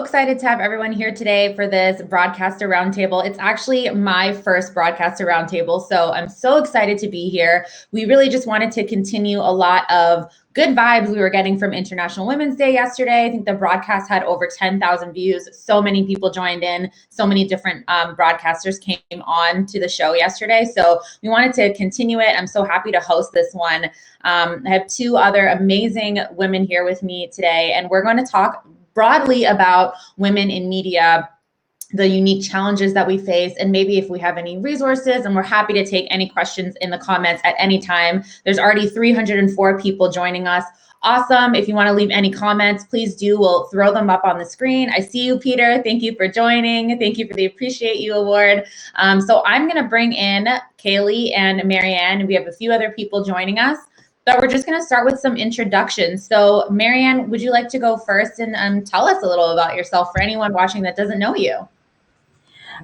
excited to have everyone here today for this broadcaster roundtable. It's actually my first broadcaster roundtable, so I'm so excited to be here. We really just wanted to continue a lot of good vibes we were getting from International Women's Day yesterday. I think the broadcast had over 10,000 views. So many people joined in. So many different broadcasters came on to the show yesterday. So we wanted to continue it. I'm so happy to host this one. I have two other amazing women here with me today, and we're going to talk broadly about women in media, the unique challenges that we face, and maybe if we have any resources, and we're happy to take any questions in the comments at any time. There's already 304 people joining us. Awesome. If you want to leave any comments, please do. We'll throw them up on the screen. I see you, Peter. Thank you for joining. Thank you for the Appreciate You Award. So I'm going to bring in Klee and Marianne, and we have a few other people joining us. But we're just going to start with some introductions. So Marianne, would you like to go first and tell us a little about yourself for anyone watching that doesn't know you?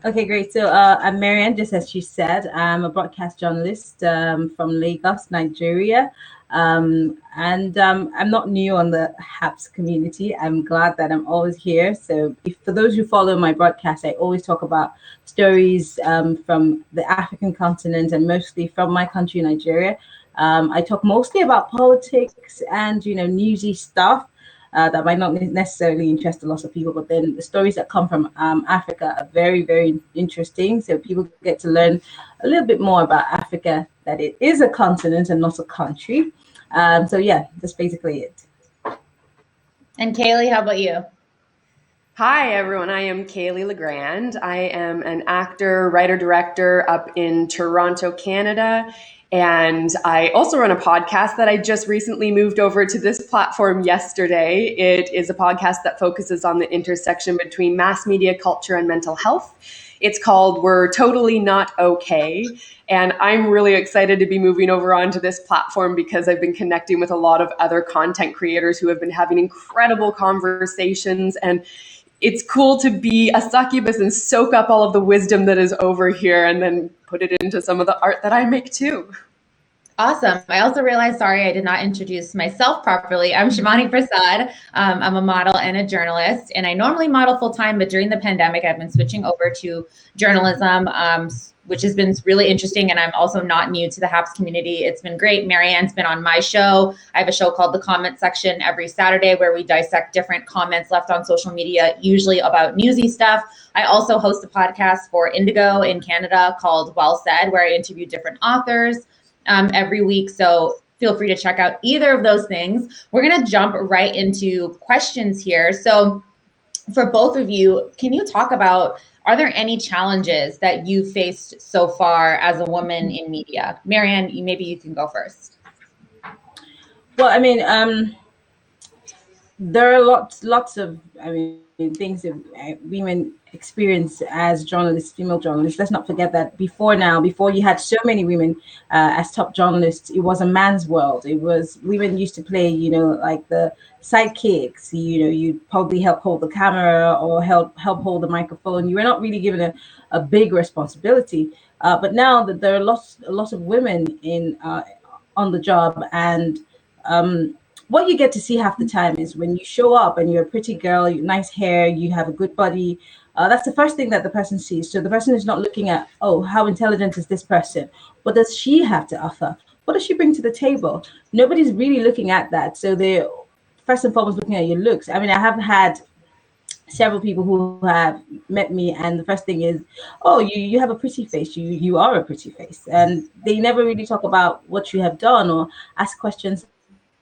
Okay, great. So I'm Marianne, just as she said. I'm a broadcast journalist from Lagos, Nigeria. And I'm not new on the HAPS community. I'm glad that I'm always here. So for those who follow my broadcast, I always talk about stories from the African continent and mostly from my country, Nigeria. I talk mostly about politics and, newsy stuff that might not necessarily interest a lot of people. But then the stories that come from Africa are very, very interesting. So people get to learn a little bit more about Africa, that it is a continent and not a country. So yeah, that's basically it. And Klee, how about you? Hi, everyone. I am Klee Legrand. I am an actor, writer, director up in Toronto, Canada. And I also run a podcast that I just recently moved over to this platform yesterday. It is a podcast that focuses on the intersection between mass media, culture, and mental health. It's called We're Totally Not Okay. And I'm really excited to be moving over onto this platform because I've been connecting with a lot of other content creators who have been having incredible conversations. And it's cool to be a succubus and soak up all of the wisdom that is over here and then put it into some of the art that I make too. Awesome. I also realized, sorry, I did not introduce myself properly. I'm Shivani Prasad. I'm a model and a journalist, and I normally model full-time, but during the pandemic, I've been switching over to journalism, which has been really interesting. And I'm also not new to the HAPS community. It's been great. Marianne's been on my show. I have a show called The Comment Section every Saturday where we dissect different comments left on social media, usually about newsy stuff. I also host a podcast for Indigo in Canada called Well Said, where I interview different authors every week. So feel free to check out either of those things. We're going to jump right into questions here. So for both of you, can you talk about, are there any challenges that you faced so far as a woman in media? Marianne, maybe you can go first. Well, I mean, there are lots of, things that women experience as journalists, female journalists. Let's not forget that before you had so many women as top journalists, it was a man's world. It was, women used to play, like the sidekicks. You'd probably help hold the camera or help hold the microphone. You were not really given a big responsibility. But now that there are a lot of women on the job, and what you get to see half the time is when you show up and you're a pretty girl, you nice hair, you have a good body. That's the first thing that the person sees. So the person is not looking at, oh, how intelligent is this person? What does she have to offer? What does she bring to the table? Nobody's really looking at that. So they're first and foremost looking at your looks. I mean, I have had several people who have met me, and the first thing is, oh, you have a pretty face. You are a pretty face. And they never really talk about what you have done or ask questions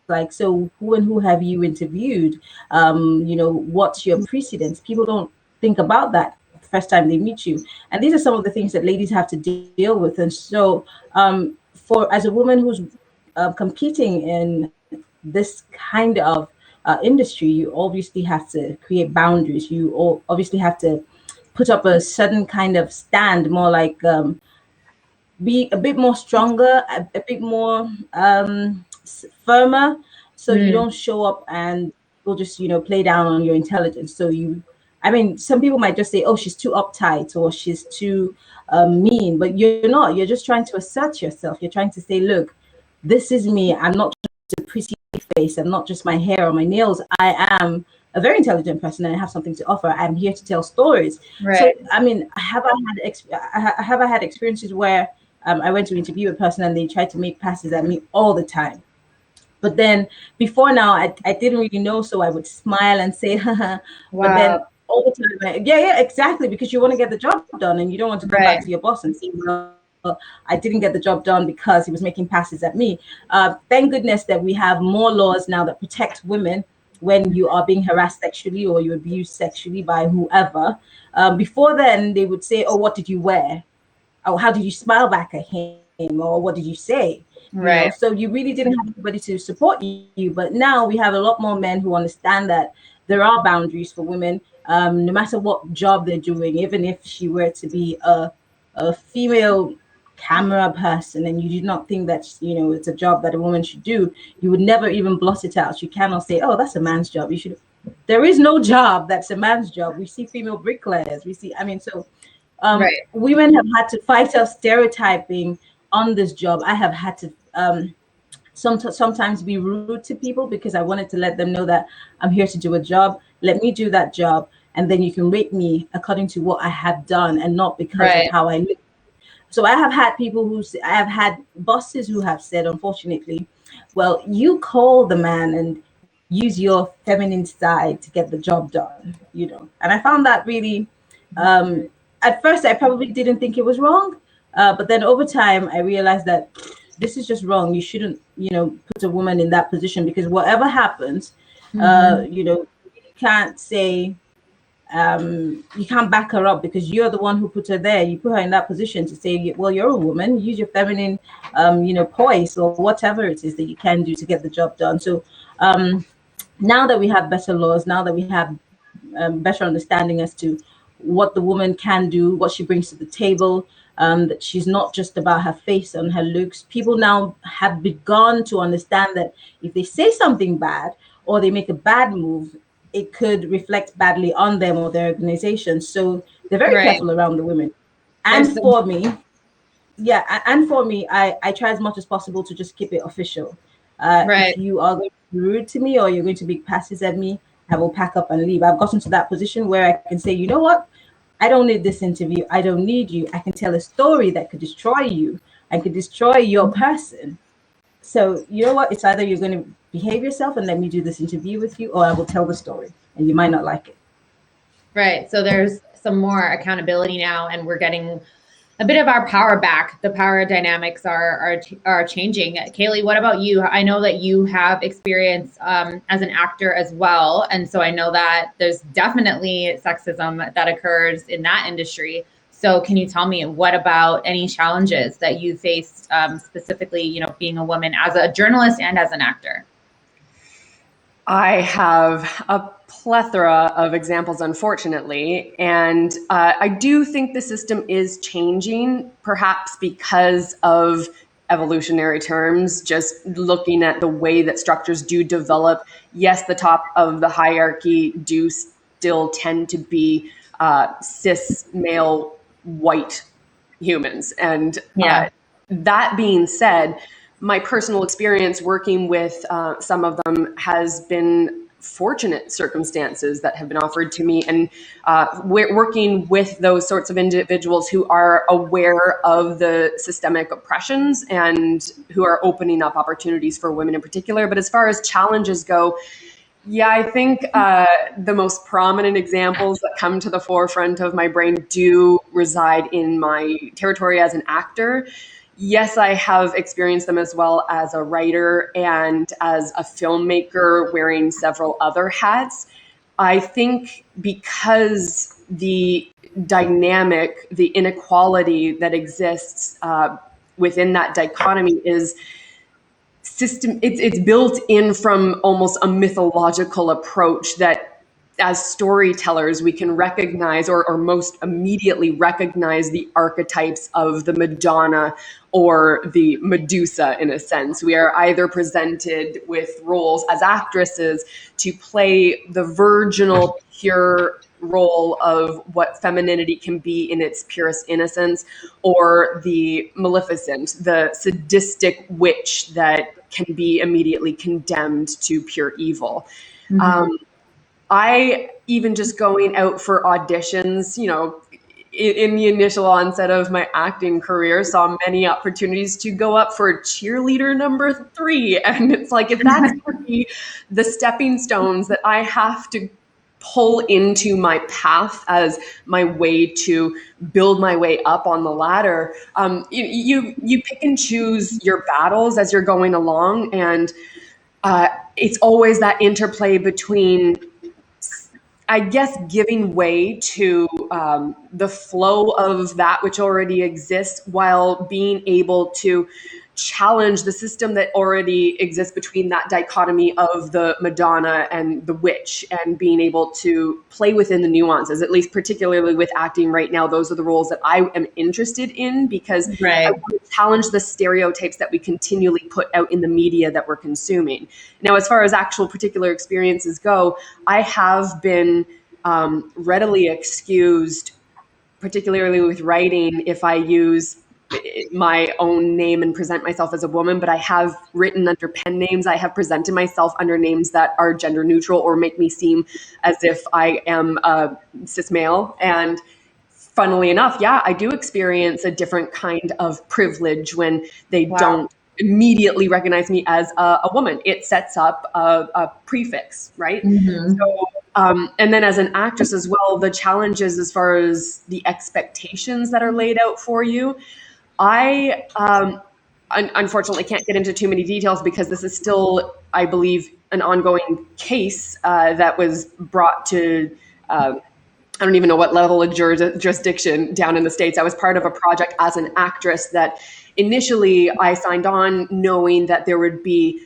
like, so who have you interviewed? What's your precedence? People don't think about that the first time they meet you. And these are some of the things that ladies have to deal with. And so as a woman who's competing in this kind of industry, you obviously have to create boundaries. You obviously have to put up a certain kind of stand, more like be a bit more stronger, a bit more firmer, so you don't show up and we'll just play down on your intelligence. So some people might just say, oh, she's too uptight or she's too mean, but you're not. You're just trying to assert yourself. You're trying to say, look, this is me. I'm not just a pretty face. I'm not just my hair or my nails. I am a very intelligent person and I have something to offer. I'm here to tell stories. Right. So, I mean, have I had experiences where I went to interview a person and they tried to make passes at me all the time? But then before now, I didn't really know, so I would smile and say, haha. But then Wow. all the time, yeah, exactly, because you want to get the job done and you don't want to come back Right. to your boss and say, well, I didn't get the job done because he was making passes at me. Thank goodness that we have more laws now that protect women when you are being harassed sexually or you're abused sexually by whoever. Before then, they would say, oh, what did you wear? Oh, how did you smile back at him? Or what did you say? Right. So you really didn't have anybody to support you. But now we have a lot more men who understand that there are boundaries for women, no matter what job they're doing. Even if she were to be a female camera person and you do not think that it's a job that a woman should do, you would never even blot it out. You cannot say, oh, that's a man's job. You should. There is no job that's a man's job. We see female bricklayers. We see, I mean, so Right. women have had to fight off stereotyping on this job. I have had to sometimes be rude to people because I wanted to let them know that I'm here to do a job. Let me do that job, and then you can rate me according to what I have done and not because of Right. how I look. So I have had people I have had bosses who have said, unfortunately, well, you call the man and use your feminine side to get the job done, And I found that really, at first, I probably didn't think it was wrong. But then over time, I realized that this is just wrong. You shouldn't, put a woman in that position because whatever happens, Mhm. you can't say, you can't back her up because you're the one who put her there. You put her in that position to say, well, you're a woman, use your feminine, poise or whatever it is that you can do to get the job done. So now that we have better laws, now that we have better understanding as to what the woman can do, what she brings to the table, that she's not just about her face and her looks. People now have begun to understand that if they say something bad or they make a bad move, it could reflect badly on them or their organization. So they're very Right. careful around the women. There's And some, for me, and for me, I try as much as possible to just keep it official. If right. you are going to be rude to me or you're going to make passes at me, I will pack up and leave. I've gotten to that position where I can say, you know what? I don't need this interview. I don't need you. I can tell a story that could destroy you and could destroy your person. So you know what? It's either you're going to behave yourself and let me do this interview with you, or I will tell the story and you might not like it. Right. So there's some more accountability now, and we're getting a bit of our power back. The power dynamics are changing. Kaylee, what about you? I know that you have experience as an actor as well, and so I know that there's definitely sexism that occurs in that industry. So can you tell me what about any challenges that you faced specifically, being a woman as a journalist and as an actor? I have a plethora of examples, unfortunately, and I do think the system is changing, perhaps because of evolutionary terms, just looking at the way that structures do develop. Yes, the top of the hierarchy do still tend to be cis male white humans. And Yeah. that being said, my personal experience working with some of them has been fortunate circumstances that have been offered to me, and we're working with those sorts of individuals who are aware of the systemic oppressions and who are opening up opportunities for women in particular. But as far as challenges go, yeah, I think the most prominent examples that come to the forefront of my brain do reside in my territory as an actor. Yes, I have experienced them as well as a writer and as a filmmaker wearing several other hats. I think because the dynamic, the inequality that exists within that dichotomy is it's built in from almost a mythological approach that as storytellers we can recognize or most immediately recognize the archetypes of the Madonna or the Medusa. In a sense, we are either presented with roles as actresses to play the virginal pure role of what femininity can be in its purest innocence, or the Maleficent, the sadistic witch that can be immediately condemned to pure evil. Mm-hmm. I even just going out for auditions, in the initial onset of my acting career, saw many opportunities to go up for cheerleader number 3. And it's like, if that's going to be the stepping stones that I have to pull into my path as my way to build my way up on the ladder, you pick and choose your battles as you're going along. And it's always that interplay between, I guess, giving way to the flow of that which already exists while being able to challenge the system that already exists between that dichotomy of the Madonna and the witch, and being able to play within the nuances, at least particularly with acting right now. Those are the roles that I am interested in, because I want to challenge the stereotypes that we continually put out in the media that we're consuming. Now, as far as actual particular experiences go, I have been readily excused, particularly with writing, if I use my own name and present myself as a woman, but I have written under pen names. I have presented myself under names that are gender neutral or make me seem as if I am a cis male. And funnily enough, yeah, I do experience a different kind of privilege when they don't immediately recognize me as a woman. It sets up a prefix, right? Mm-hmm. So, and then as an actress as well, the challenges as far as the expectations that are laid out for you, I unfortunately can't get into too many details, because this is still, I believe, an ongoing case that was brought to, I don't even know what level of jurisdiction down in the States. I was part of a project as an actress that initially I signed on knowing that there would be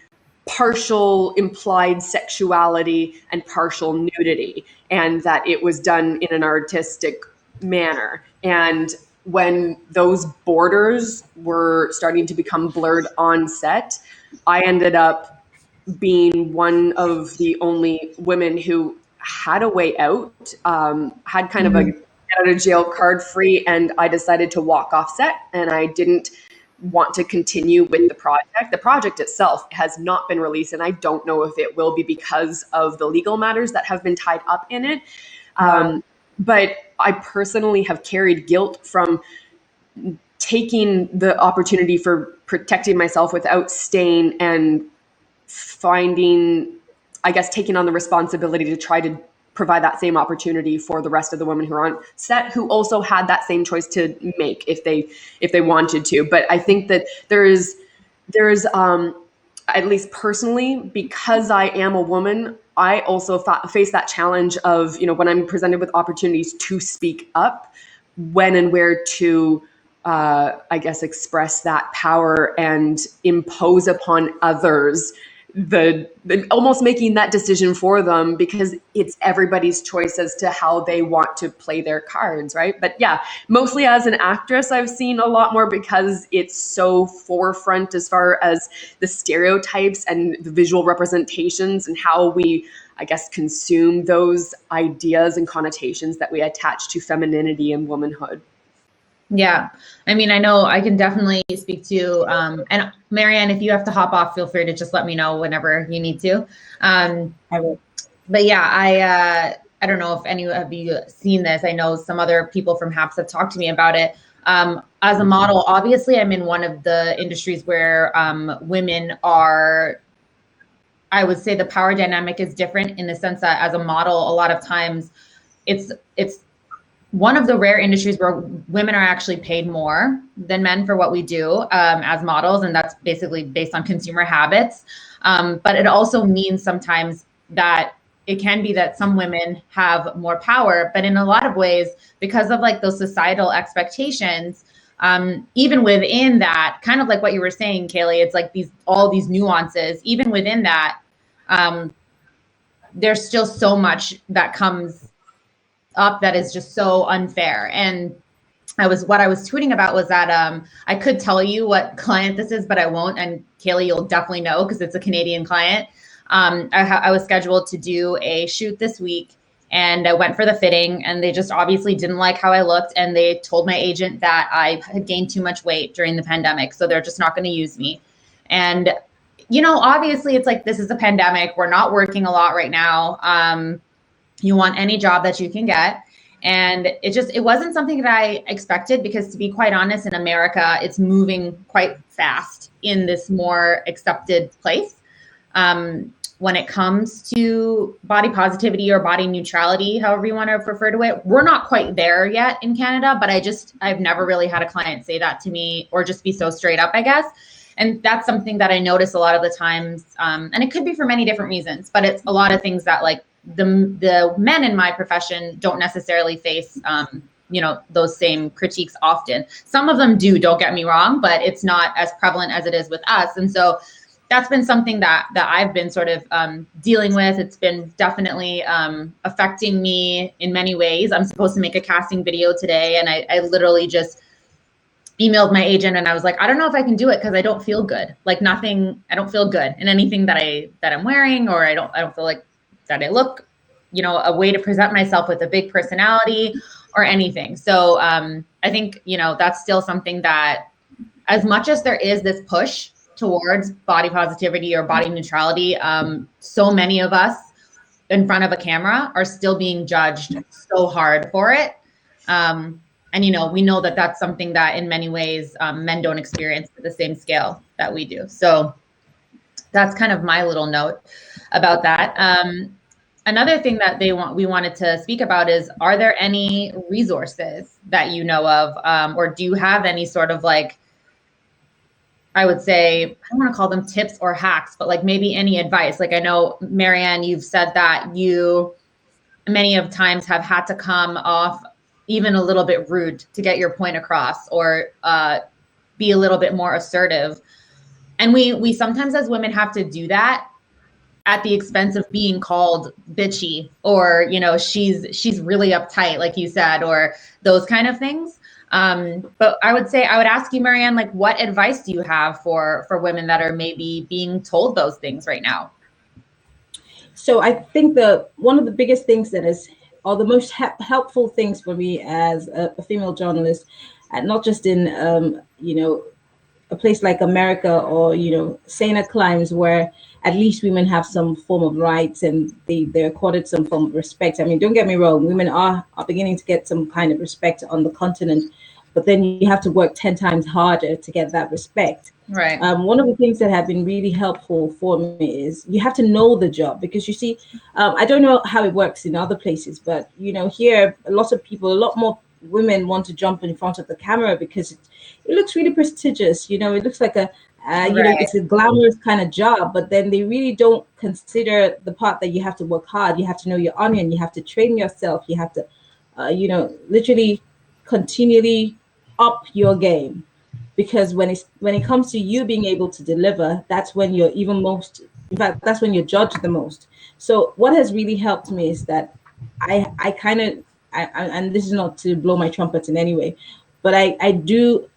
partial implied sexuality and partial nudity, and that it was done in an artistic manner. And when those borders were starting to become blurred on set, I ended up being one of the only women who had a way out, had kind of a get out of jail card free, and I decided to walk off set, and I didn't want to continue with the project. The project itself has not been released, and I don't know if it will be because of the legal matters that have been tied up in it. But I personally have carried guilt from taking the opportunity for protecting myself without staying and finding, I guess, taking on the responsibility to try to provide that same opportunity for the rest of the women who are on set, who also had that same choice to make if they wanted to. But I think that there's at least personally, because I am a woman, I also face that challenge of, when I'm presented with opportunities to speak up, when and where to, I guess, express that power and impose upon others the almost making that decision for them, because it's everybody's choice as to how they want to play their cards, right? But yeah, mostly as an actress, I've seen a lot more, because it's so forefront as far as the stereotypes and the visual representations and how we, I guess, consume those ideas and connotations that we attach to femininity and womanhood. Yeah. I mean, I know I can definitely speak to, and Marianne, if you have to hop off, feel free to just let me know whenever you need to. I will. But yeah, I don't know if any of you seen this. I know some other people from HAPS have talked to me about it. As a model, obviously I'm in one of the industries where women are, I would say the power dynamic is different, in the sense that as a model, a lot of times it's one of the rare industries where women are actually paid more than men for what we do as models. And that's basically based on consumer habits. But it also means sometimes that it can be that some women have more power, but in a lot of ways, because of like those societal expectations, even within that, kind of like what you were saying, Kaylee, it's like all these nuances, even within that, there's still so much that comes up that is just so unfair. And what I was tweeting about was that I could tell you what client this is, but I won't. And Kaylee, you'll definitely know, because it's a Canadian client. I was scheduled to do a shoot this week, and I went for the fitting, and they just obviously didn't like how I looked. And they told my agent that I had gained too much weight during the pandemic, so they're just not going to use me. And, obviously it's like, this is a pandemic. We're not working a lot right now. You want any job that you can get. And it wasn't something that I expected, because to be quite honest, in America, it's moving quite fast in this more accepted place. When it comes to body positivity or body neutrality, however you want to refer to it, we're not quite there yet in Canada, but I've never really had a client say that to me, or just be so straight up, I guess. And that's something that I notice a lot of the times. And it could be for many different reasons, but it's a lot of things that, like, the men in my profession don't necessarily face, those same critiques often. Some of them do, don't get me wrong, but it's not as prevalent as it is with us. And so that's been something that I've been sort of dealing with. It's been definitely affecting me in many ways. I'm supposed to make a casting video today, and I literally just emailed my agent, and I was like, I don't know if I can do it because I don't feel good. Like, nothing, I don't feel good in anything that I'm wearing, or I don't feel like that I look, a way to present myself with a big personality or anything. So I think, that's still something that, as much as there is this push towards body positivity or body neutrality, so many of us in front of a camera are still being judged so hard for it. And, we know that that's something that in many ways men don't experience at the same scale that we do. So that's kind of my little note about that. Another thing that we wanted to speak about is, are there any resources that you know of, or do you have any sort of, like, I would say, I don't want to call them tips or hacks, but like maybe any advice? Like, I know, Marianne, you've said that you many of times have had to come off even a little bit rude to get your point across, or be a little bit more assertive. And we sometimes as women have to do that at the expense of being called bitchy, or, she's really uptight, like you said, or those kind of things. But I would ask you, Marianne, like, what advice do you have for women that are maybe being told those things right now? So I think one of the biggest things that is, or the most helpful things for me as a female journalist, and not just in, a place like America, or, saner climes where at least women have some form of rights and they're accorded some form of respect. I mean, don't get me wrong, women are beginning to get some kind of respect on the continent, but then you have to work 10 times harder to get that respect. Right. One of the things that have been really helpful for me is you have to know the job, because you see, I don't know how it works in other places, but, here, a lot more women want to jump in front of the camera because it looks really prestigious. It looks like it's a glamorous kind of job, but then they really don't consider the part that you have to work hard. You have to know your onion. You have to train yourself. You have to, literally continually up your game, because when it comes to you being able to deliver, that's when you're that's when you're judged the most. So what has really helped me is that I kind of, and this is not to blow my trumpet in any way, but I do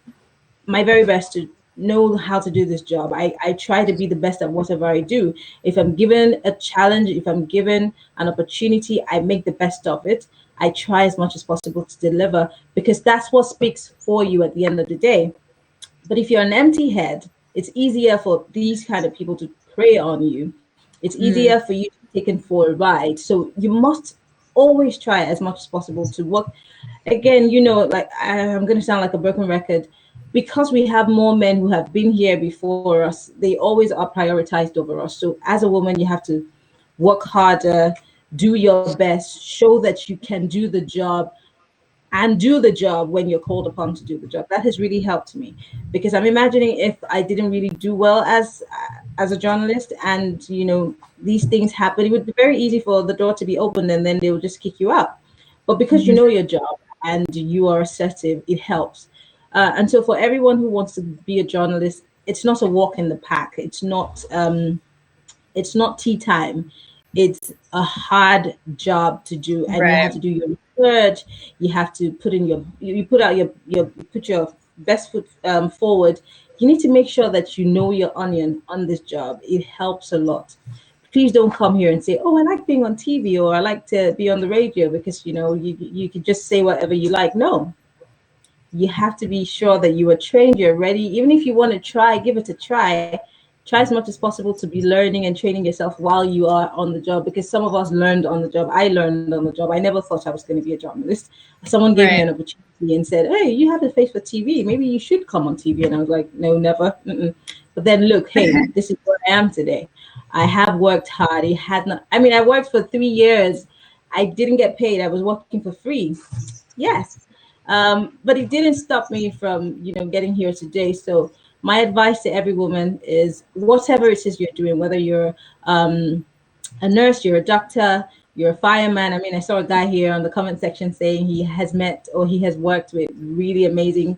my very best to know how to do this job. I try to be the best at whatever I do. If I'm given a challenge, if I'm given an opportunity, I make the best of it. I try as much as possible to deliver, because that's what speaks for you at the end of the day. But if you're an empty head, it's easier for these kind of people to prey on you. It's easier for you to be taken for a ride. So you must always try as much as possible to work. Again, like, I'm going to sound like a broken record. Because we have more men who have been here before us, they always are prioritized over us. So as a woman, you have to work harder, do your best, show that you can do the job, and do the job when you're called upon to do the job. That has really helped me, because I'm imagining if I didn't really do well as a journalist, and these things happen, it would be very easy for the door to be opened and then they will just kick you out. But because you know your job and you are assertive, it helps. And so for everyone who wants to be a journalist, it's not a walk in the park. It's not tea time. It's a hard job to do, and you have to do your research. You have to put in you put your best foot forward. You need to make sure that you know your onion on this job. It helps a lot. Please don't come here and say, "Oh, I like being on TV," or "I like to be on the radio," because you could just say whatever you like. No, you have to be sure that you are trained, you're ready. Even if you want to try, give it a try try as much as possible to be learning and training yourself while you are on the job, because some of us learned on the job. I learned on the job. I never thought I was going to be a journalist. Someone gave me Right. an opportunity and said, hey, you have a face for TV. Maybe you should come on TV. And I was like, no, never. Mm-mm. But then look, hey, this is where I am today. I have worked hard. I worked for 3 years. I didn't get paid. I was working for free. Yes. But it didn't stop me from, getting here today. So my advice to every woman is whatever it is you're doing, whether you're a nurse, you're a doctor, you're a fireman. I mean, I saw a guy here on the comment section saying he has met or he has worked with really amazing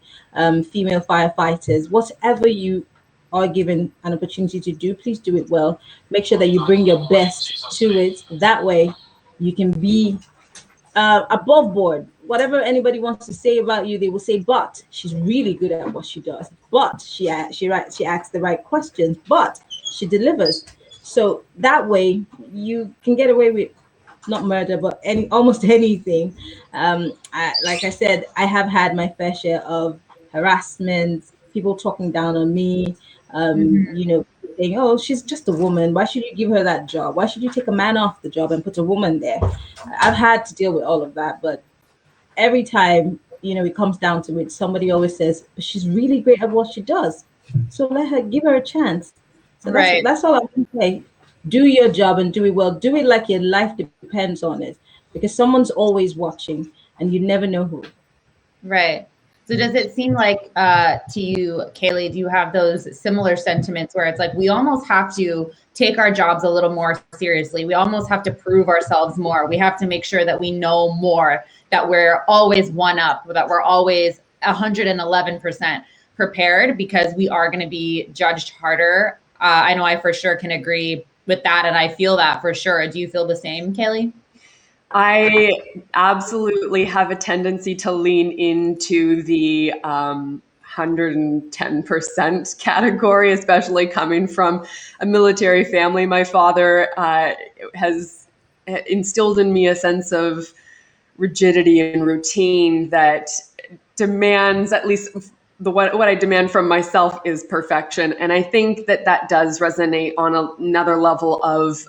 female firefighters. Whatever you are given an opportunity to do, please do it well. Make sure that you bring your best to it. That way you can be above board. Whatever anybody wants to say about you, they will say, but she's really good at what she does. But she asks the right questions, but she delivers. So that way you can get away with not murder, but almost anything. Like I said, I have had my fair share of harassment, people talking down on me, Mhm. saying, oh, she's just a woman. Why should you give her that job? Why should you take a man off the job and put a woman there? I've had to deal with all of that, but every time, it comes down to it, somebody always says, but she's really great at what she does. So give her a chance. So Right. that's all I can say. Do your job and do it well. Do it like your life depends on it, because someone's always watching and you never know who. Right. So does it seem like to you, Kaylee, do you have those similar sentiments where it's like we almost have to take our jobs a little more seriously? We almost have to prove ourselves more. We have to make sure that we know more, that we're always one up, that we're always 111% prepared, because we are going to be judged harder. I know I for sure can agree with that, and I feel that for sure. Do you feel the same, Kaylee? I absolutely have a tendency to lean into the 110% category, especially coming from a military family. My father has instilled in me a sense of rigidity and routine that demands, at least what I demand from myself, is perfection. And I think that does resonate on another level of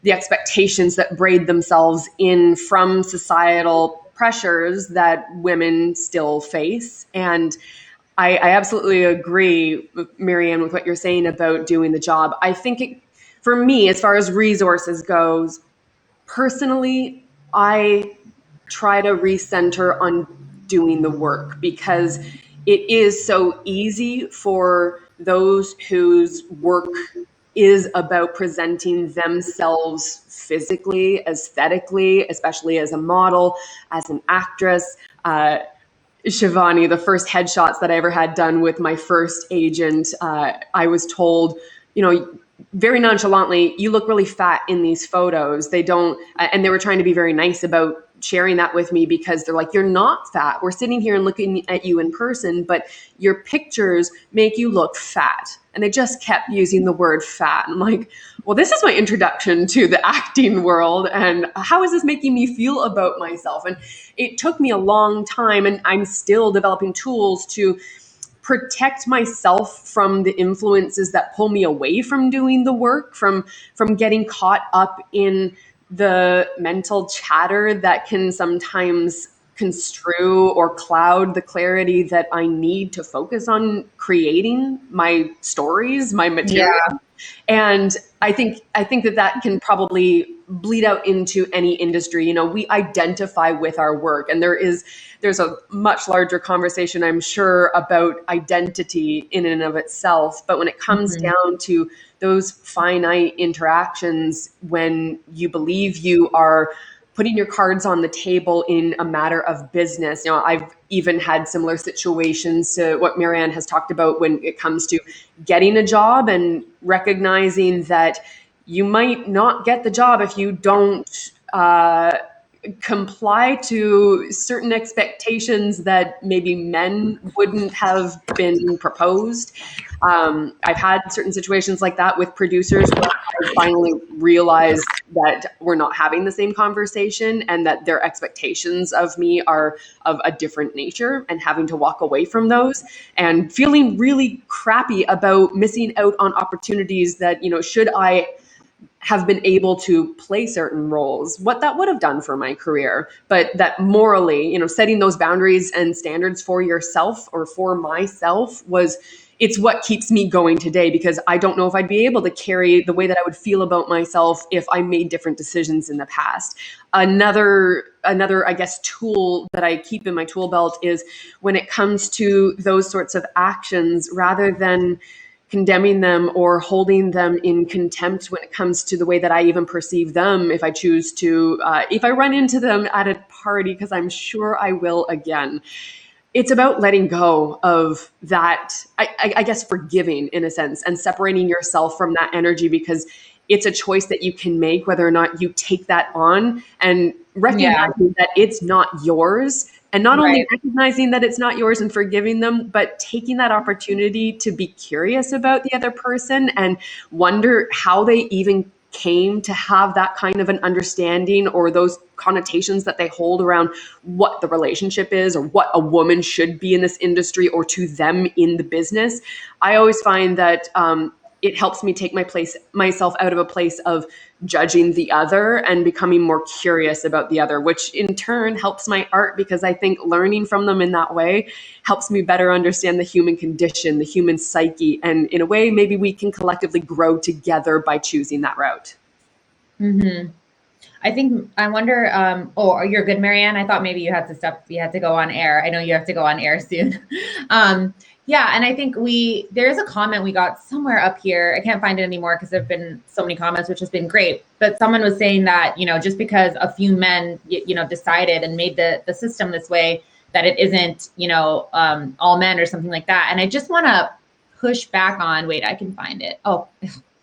the expectations that braid themselves in from societal pressures that women still face. And I absolutely agree with Marianne with what you're saying about doing the job. I think for me, as far as resources goes, personally, I try to recenter on doing the work, because it is so easy for those whose work is about presenting themselves physically, aesthetically, especially as a model, as an actress. Shivani, the first headshots that I ever had done with my first agent, I was told, very nonchalantly, you look really fat in these photos. They don't, and they were trying to be very nice about sharing that with me, because they're like, you're not fat. We're sitting here and looking at you in person, but your pictures make you look fat. And they just kept using the word fat. And I'm like, well, this is my introduction to the acting world. And how is this making me feel about myself? And it took me a long time, and I'm still developing tools to protect myself from the influences that pull me away from doing the work, from getting caught up in the mental chatter that can sometimes construe or cloud the clarity that I need to focus on creating my stories, my material. Yeah. And I think that can probably bleed out into any industry. We identify with our work, and there's a much larger conversation, I'm sure, about identity in and of itself. But when it comes Mhm. down to those finite interactions, when you believe you are putting your cards on the table in a matter of business. I've even had similar situations to what Marianne has talked about when it comes to getting a job and recognizing that you might not get the job if you don't comply to certain expectations that maybe men wouldn't have been proposed. I've had certain situations like that with producers where I finally realized that we're not having the same conversation and that their expectations of me are of a different nature, and having to walk away from those and feeling really crappy about missing out on opportunities that, should I have been able to play certain roles, what that would have done for my career. But that morally, setting those boundaries and standards for yourself or for myself it's what keeps me going today, because I don't know if I'd be able to carry the way that I would feel about myself if I made different decisions in the past. Another, I guess, tool that I keep in my tool belt is when it comes to those sorts of actions, rather than condemning them or holding them in contempt when it comes to the way that I even perceive them, if I choose to, if I run into them at a party, because I'm sure I will again. It's about letting go of that, I guess, forgiving in a sense, and separating yourself from that energy, because it's a choice that you can make whether or not you take that on, and recognizing that it's not yours. And not only recognizing that it's not yours and forgiving them, but taking that opportunity to be curious about the other person and wonder how they even came to have that kind of an understanding, or those connotations that they hold around what the relationship is, or what a woman should be in this industry, or to them in the business. I always find that it helps me take myself out of a place of judging the other and becoming more curious about the other, which in turn helps my art, because I think learning from them in that way helps me better understand the human condition, the human psyche. And in a way, maybe we can collectively grow together by choosing that route. Mm-hmm. I wonder, you're good, Marianne. I thought maybe you had to go on air. I know you have to go on air soon. Yeah. And I think there's a comment we got somewhere up here. I can't find it anymore because there've been so many comments, which has been great. But someone was saying that, just because a few men, decided and made the system this way, that it isn't, all men or something like that. And I just want to push back on, wait, I can find it. Oh,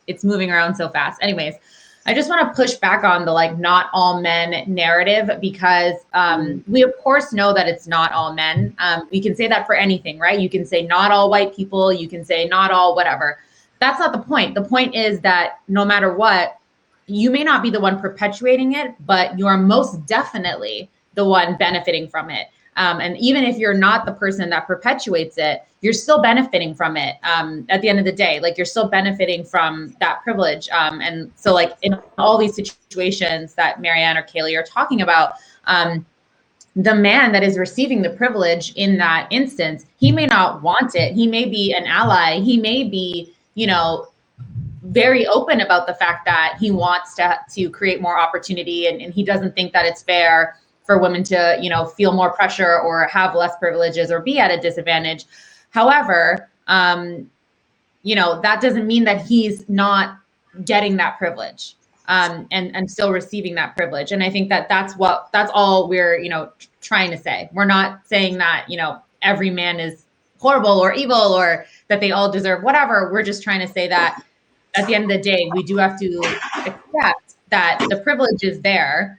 it's moving around so fast. Anyways, I just want to push back on the not all men narrative, because we of course know that it's not all men. We can say that for anything, right? You can say not all white people. You can say not all whatever. That's not the point. The point is that no matter what, you may not be the one perpetuating it, but you are most definitely the one benefiting from it. And even if you're not the person that perpetuates it, you're still benefiting from it. At the end of the day, you're still benefiting from that privilege. And so in all these situations that Marianne or Klee are talking about, the man that is receiving the privilege in that instance, he may not want it. He may be an ally. He may be, very open about the fact that he wants to create more opportunity, and he doesn't think that it's fair for women to, feel more pressure or have less privileges or be at a disadvantage. However, that doesn't mean that he's not getting that privilege and still receiving that privilege. And I think that's all we're, trying to say. We're not saying that, every man is horrible or evil or that they all deserve whatever. We're just trying to say that at the end of the day, we do have to accept that the privilege is there.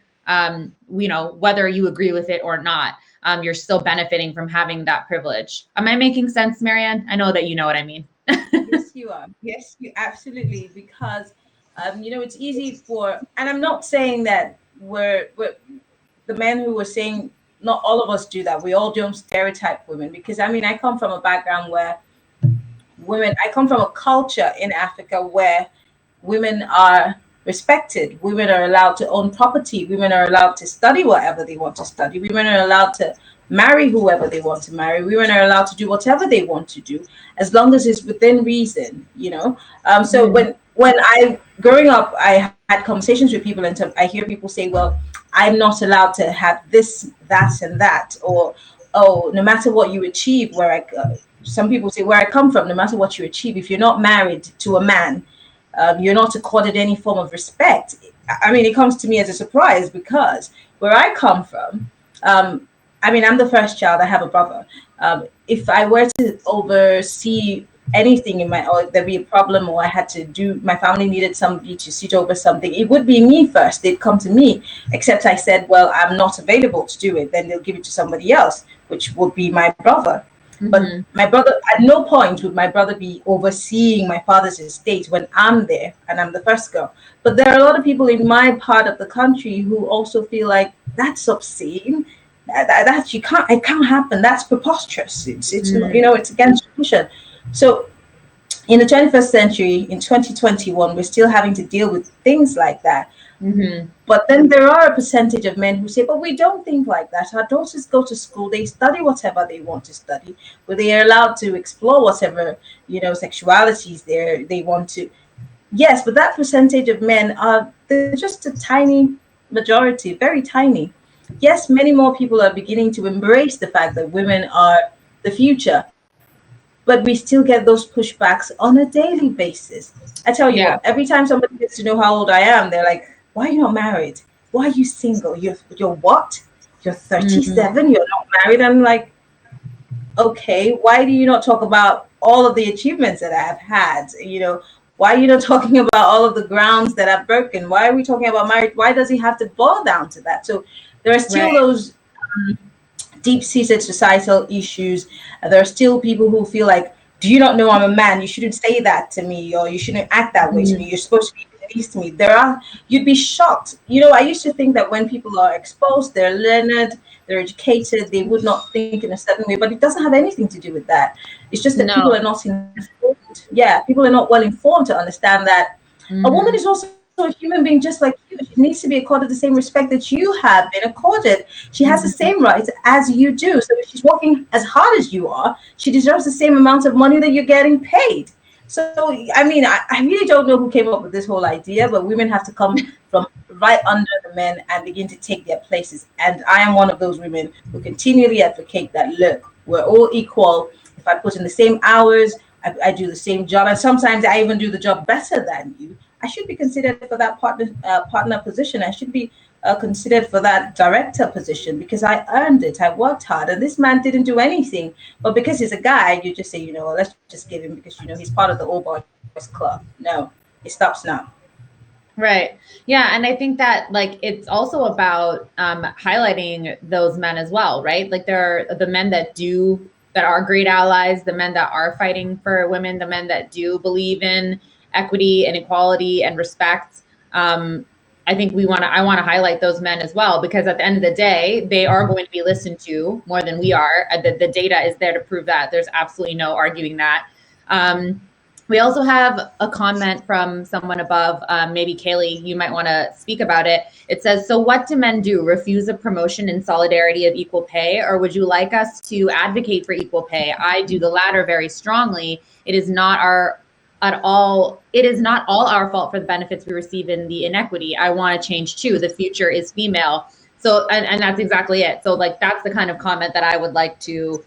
Whether you agree with it or not, you're still benefiting from having that privilege. Am I making sense, Marianne? I know that you know what I mean. Yes, you are. Yes, you absolutely. Because, it's easy and I'm not saying that we're the men who were saying, not all of us do that. We all don't stereotype women, because I come from a background where I come from a culture in Africa where women are respected. Women are allowed to own property. Women are allowed to study whatever they want to study. Women are allowed to marry whoever they want to marry. Women are allowed to do whatever they want to do, as long as it's within reason, So when I, growing up, I had conversations with people, and I hear people say, well, I'm not allowed to have this, that, and that, or, oh, no matter what you achieve, some people say, where I come from, no matter what you achieve, if you're not married to a man, you're not accorded any form of respect. It comes to me as a surprise, because where I come from, I'm the first child. I have a brother. If I were to oversee anything in my, or there'd be a problem, or I had to do, my family needed somebody to sit over something, it would be me first. They'd come to me, except I said, well, I'm not available to do it. Then they'll give it to somebody else, which would be my brother. But my brother, at no point would my brother be overseeing my father's estate when I'm there and I'm the first girl. But there are a lot of people in my part of the country who also feel like that's obscene. That you can't, it can't happen. That's preposterous. It's it's against tradition. So in the 21st century, in 2021, we're still having to deal with things like that. But then there are a percentage of men who say, but we don't think like that. Our daughters go to school, they study whatever they want to study, where they are allowed to explore whatever, sexualities they want to. Yes, but that percentage of men they're just a tiny majority, very tiny. Yes, many more people are beginning to embrace the fact that women are the future, but we still get those pushbacks on a daily basis. I tell you what, every time somebody gets to know how old I am, they're like, why are you not married? Why are you single? You're what? You're 37, you're not married? I'm like, okay, why do you not talk about all of the achievements that I have had? Why are you not talking about all of the grounds that I've broken? Why are we talking about marriage? Why does it have to boil down to that? So there are still those deep-seated societal issues. There are still people who feel like, do you not know I'm a man? You shouldn't say that to me, or you shouldn't act that way to me. You're supposed to be beneath to me. You'd be shocked. I used to think that when people are exposed, they're learned, they're educated, they would not think in a certain way, but it doesn't have anything to do with that. It's just that people are not informed. Yeah, people are not well informed to understand that a woman is also a human being just like you. She needs to be accorded the same respect that you have been accorded. She has the same rights as you do. So if she's working as hard as you are, she deserves the same amount of money that you're getting paid. So, I mean, I really don't know who came up with this whole idea, but women have to come from right under the men and begin to take their places. And I am one of those women who continually advocate that, look, we're all equal. If I put in the same hours, I do the same job, and sometimes I even do the job better than you, I should be considered for that partner position. I should be considered for that director position because I earned it. I worked hard, and this man didn't do anything. But because he's a guy, you just say, let's just give him because he's part of the old boys club. No, it stops now. Right. Yeah. And I think that it's also about highlighting those men as well, right? Like there are the men that are great allies, the men that are fighting for women, the men that do believe in equity and equality and respect. I think I want to highlight those men as well, because at the end of the day, they are going to be listened to more than we are. The data is there to prove that. There's absolutely no arguing that. We also have a comment from someone above. Maybe Klee, you might want to speak about it. It says, so what do men do? Refuse a promotion in solidarity of equal pay? Or would you like us to advocate for equal pay? I do the latter very strongly. It is not all our fault for the benefits we receive in the inequity. I want to change too. The future is female. So, and that's exactly it. So that's the kind of comment that I would like to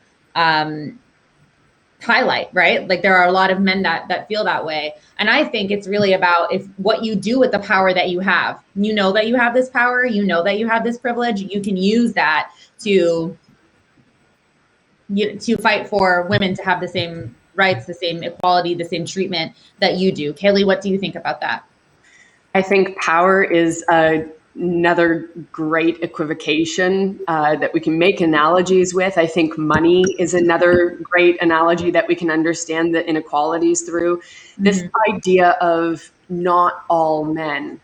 highlight, right? There are a lot of men that feel that way. And I think it's really about what you do with the power that you have. You know that you have this power, you know that you have this privilege, you can use that to fight for women to have the same rights, the same equality, the same treatment that you do. Klee, what do you think about that? I think power is another great equivocation that we can make analogies with. I think money is another great analogy that we can understand the inequalities through. This idea of not all men,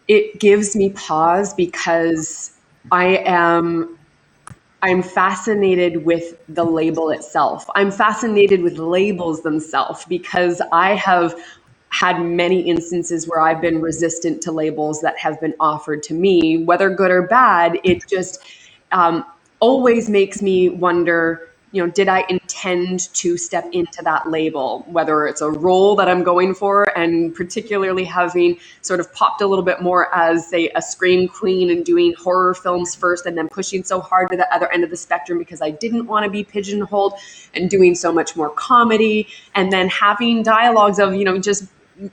it gives me pause because I'm fascinated with the label itself. I'm fascinated with labels themselves because I have had many instances where I've been resistant to labels that have been offered to me, whether good or bad. It just always makes me wonder, did I intend to step into that label, whether it's a role that I'm going for, and particularly having sort of popped a little bit more as, say, a scream queen and doing horror films first and then pushing so hard to the other end of the spectrum because I didn't want to be pigeonholed and doing so much more comedy, and then having dialogues of, just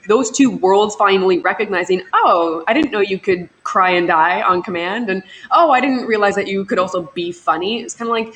those two worlds finally recognizing, oh, I didn't know you could cry and die on command. And, oh, I didn't realize that you could also be funny. It's kind of like,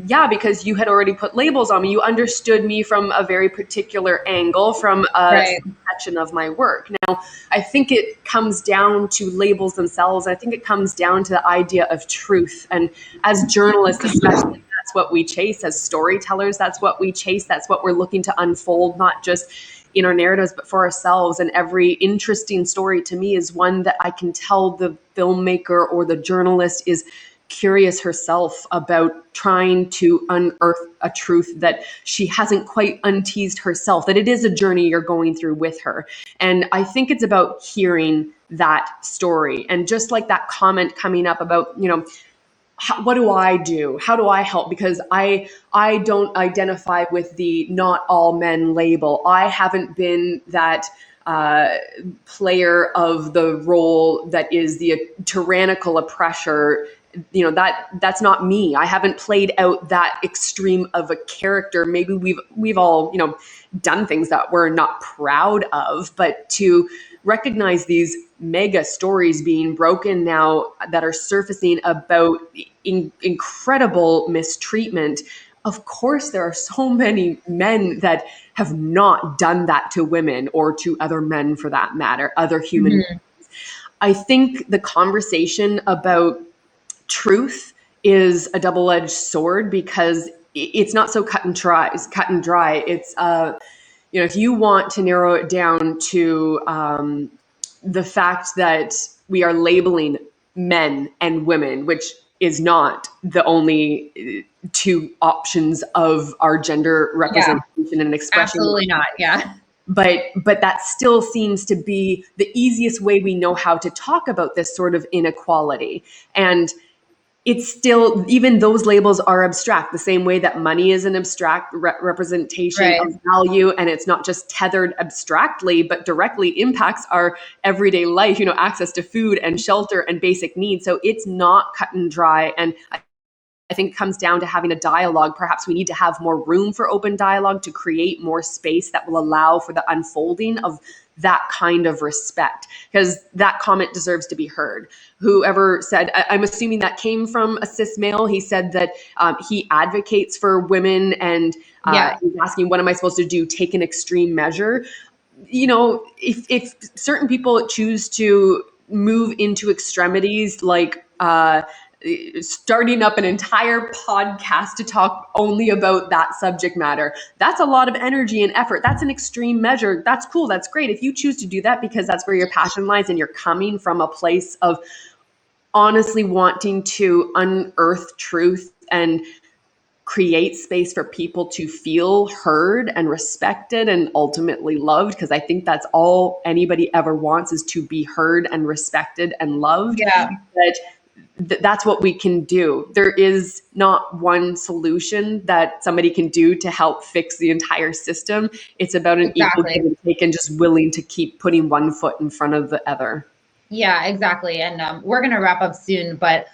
yeah, because you had already put labels on me. You understood me from a very particular angle, from a section of my work. Now, I think it comes down to labels themselves. I think it comes down to the idea of truth. And as journalists, especially, that's what we chase. As storytellers, that's what we chase. That's what we're looking to unfold, not just in our narratives, but for ourselves. And every interesting story to me is one that I can tell the filmmaker or the journalist is curious herself about trying to unearth a truth that she hasn't quite unteased herself, that it is a journey you're going through with her. And I think it's about hearing that story. And just like that comment coming up about, what do I do? How do I help? Because I don't identify with the not all men label. I haven't been that player of the role that is the tyrannical oppressor. That's not me. I haven't played out that extreme of a character. Maybe we've all done things that we're not proud of, but to recognize these mega stories being broken now that are surfacing about incredible mistreatment. Of course, there are so many men that have not done that to women or to other men, for that matter, other human beings. I think the conversation about truth is a double-edged sword because it's not so cut and dry. It's if you want to narrow it down to the fact that we are labeling men and women, which is not the only two options of our gender representation and expression. Absolutely not. Yeah. But that still seems to be the easiest way we know how to talk about this sort of inequality. And it's still, even those labels are abstract, the same way that money is an abstract representation of value, and it's not just tethered abstractly, but directly impacts our everyday life, access to food and shelter and basic needs. So it's not cut and dry. And I think it comes down to having a dialogue. Perhaps we need to have more room for open dialogue to create more space that will allow for the unfolding of that kind of respect, because that comment deserves to be heard. Whoever said, I'm assuming that came from a cis male. He said that he advocates for women and he's asking, what am I supposed to do? Take an extreme measure. If certain people choose to move into extremities, like starting up an entire podcast to talk only about that subject matter, that's a lot of energy and effort. That's an extreme measure. That's cool. That's great. If you choose to do that because that's where your passion lies and you're coming from a place of honestly wanting to unearth truth and create space for people to feel heard and respected and ultimately loved, because I think that's all anybody ever wants, is to be heard and respected and loved. Yeah. That's what we can do. There is not one solution that somebody can do to help fix the entire system. It's about an equal give and take and just willing to keep putting one foot in front of the other. Yeah, exactly. And we're going to wrap up soon, but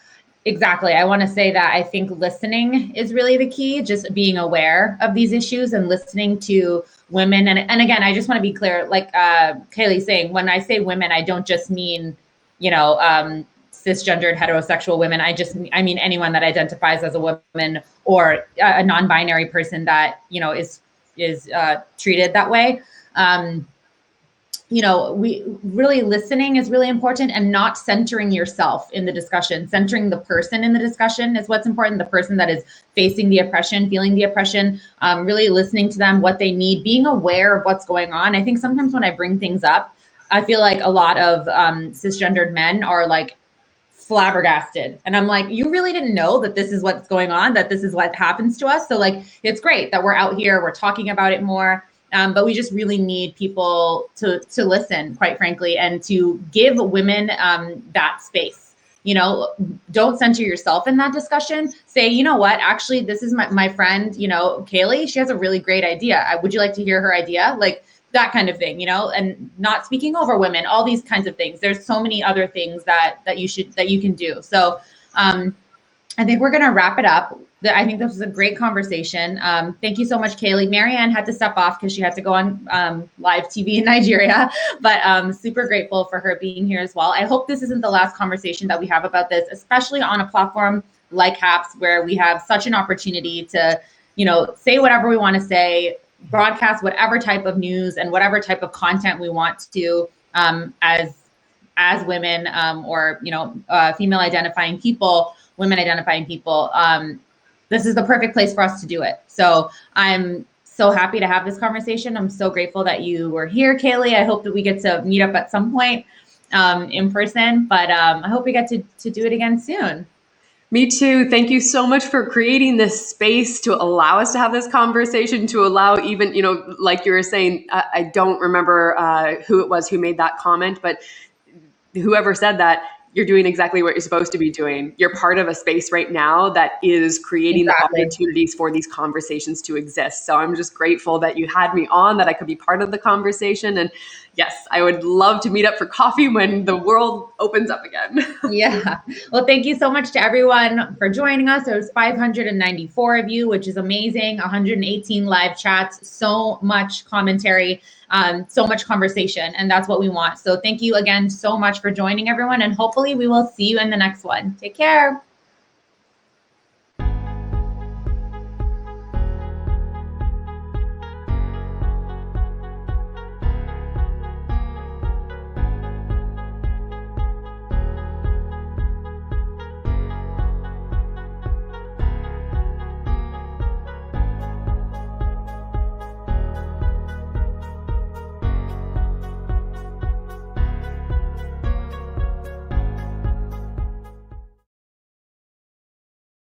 exactly. I want to say that I think listening is really the key, just being aware of these issues and listening to women. And again, I just want to be clear, like Kaylee's saying, when I say women, I don't just mean, cisgendered heterosexual women. I mean anyone that identifies as a woman or a non-binary person that, is treated that way. We really, listening is really important, and not centering yourself in the discussion. Centering the person in the discussion is what's important. The person that is facing the oppression, feeling the oppression, really listening to them, what they need, being aware of what's going on. I think sometimes when I bring things up, I feel like a lot of cisgendered men are like flabbergasted. And I'm like, you really didn't know that this is what's going on, that this is what happens to us. So like, it's great that we're out here, we're talking about it more. But we just really need people to listen, quite frankly, and to give women that space. Don't center yourself in that discussion. Say, you know what, actually, this is my friend, Kaylee, she has a really great idea. Would you like to hear her idea? Like that kind of thing, and not speaking over women, all these kinds of things. There's so many other things that you can do. So I think we're going to wrap it up. I think this was a great conversation. Thank you so much, Klee. Marianne had to step off because she had to go on live TV in Nigeria, but super grateful for her being here as well. I hope this isn't the last conversation that we have about this, especially on a platform like HAPS, where we have such an opportunity to, say whatever we want to say, broadcast whatever type of news and whatever type of content we want to, as women, or female identifying people, women identifying people. This is the perfect place for us to do it. So I'm so happy to have this conversation. I'm so grateful that you were here, Klee. I hope that we get to meet up at some point in person, but I hope we get to do it again soon. Me too. Thank you so much for creating this space to allow us to have this conversation, to allow even, like you were saying, I don't remember who it was who made that comment, but whoever said that, you're doing exactly what you're supposed to be doing. You're part of a space right now that is creating the opportunities for these conversations to exist. So I'm just grateful that you had me on, that I could be part of the conversation. And yes, I would love to meet up for coffee when the world opens up again. Yeah. Well, thank you so much to everyone for joining us. There was 594 of you, which is amazing. 118 live chats, so much commentary, so much conversation, and that's what we want. So thank you again so much for joining, everyone, and hopefully we will see you in the next one. Take care.